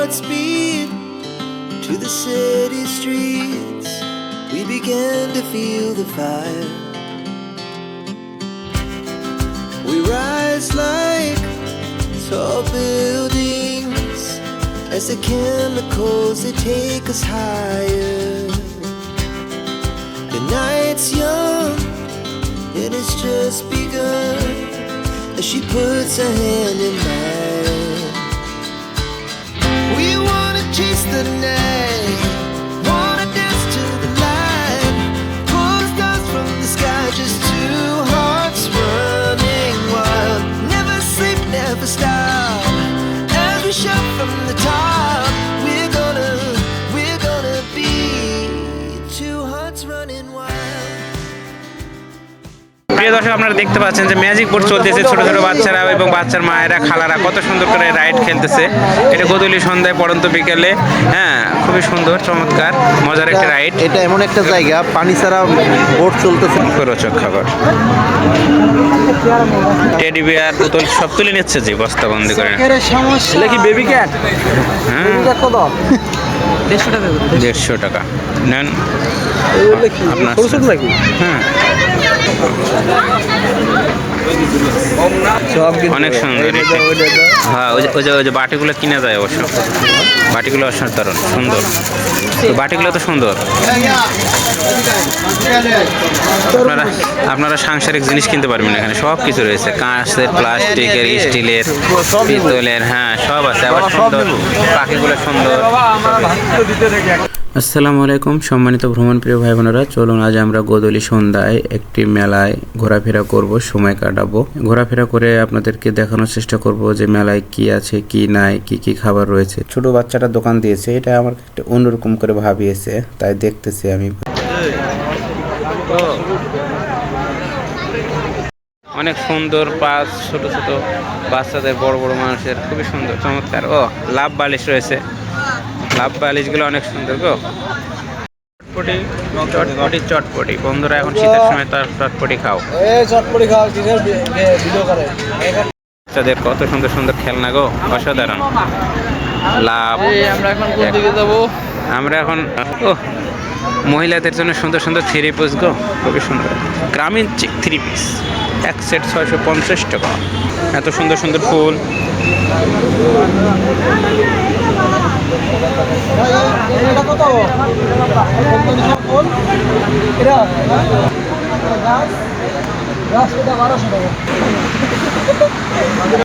hearts beat to the city streets. We began to feel the fire. We rise like tall buildings as the chemicals they take us higher. The night's young and it's just begun as she puts her hand in mine. We wanna chase the night, wanna dance to the light, pull stars from the sky, just two hearts running wild. Never sleep, never stop, as we shout from the top. We're gonna be two hearts running wild. প্রিয় দর্শক, আপনারা দেখতে পাচ্ছেন যে magic boat চলতেছে। ছোট ছোট বাচ্চারা এবং বাচ্চার মায়েরা, খালারা কত সুন্দর করে রাইড খেলতেছে। এটা গোধূলি সন্ধ্যায় পড়ন্ত বিকেলে, হ্যাঁ, খুবই সুন্দর, চমৎকার, মজার একটা রাইড। এটা এমন একটা জায়গা, পানি ছাড়া বোট চলতেছে। রোচক খাবার, টেডি বিয়ার, বোতল সব তুলে নিচ্ছে যে বস্তা বন্দি করে। এটা কি বেবি ক্যাট? হ্যাঁ, কত? 150 টাকা নেন আপনার। নাকি? হ্যাঁ, অনেক সুন্দর। হ্যাঁ, ওই যে বাটিগুলো কিনা যায় অবশ্য, বাটিগুলো অসাধারণ সুন্দর। তো বাটিগুলো তো সুন্দর। আপনারা সাংসারিক জিনিস কিনতে পারবেন এখানে, সব কিছু রয়েছে, কাঁচের, প্লাস্টিকের, স্টিলের, পিতলের, হ্যাঁ, সব আছে। আবার সুন্দর পাখিগুলো সুন্দর। আসসালামু আলাইকুম সম্মানিত ভ্রমণপ্রিয় ভাই বোনেরা, চলুন আজ আমরা গোধূলি সন্ধ্যায় একটি মেলায় ঘোরাফেরা করব, সময় কাটাবো। ঘোরাফেরা করে আপনাদেরকে দেখানোর চেষ্টা করব যে মেলায় কি আছে কি নাই, কি কি খাবার রয়েছে। ছোট বাচ্চাটা দোকান দিয়েছে, এটা আমার একটা অন্যরকম করে ভাবিয়েছে, তাই দেখতেছি আমি। অনেক সুন্দর পাঁচ, ছোট ছোট বাচ্চাদের, বড় বড় মানুষের, খুবই সুন্দর চমৎকার। ও লাভ বালিশ রয়েছে, লাভ বালিশগুলো অনেক সুন্দর গো। চটপটি চটপটি চটপটি, বন্ধুরা এখন শীতের সময় তার চটপটি খাও। বাচ্চাদের কত সুন্দর সুন্দর খেলনা গো, অসাধারণ। লাভ, আমরা এখন ও মহিলাদের জন্য সুন্দর সুন্দর থ্রি পিস গো, খুবই সুন্দর। গ্রামীণ চিক থ্রি পিস, এক সেট 650 টাকা। এত সুন্দর সুন্দর ফুল।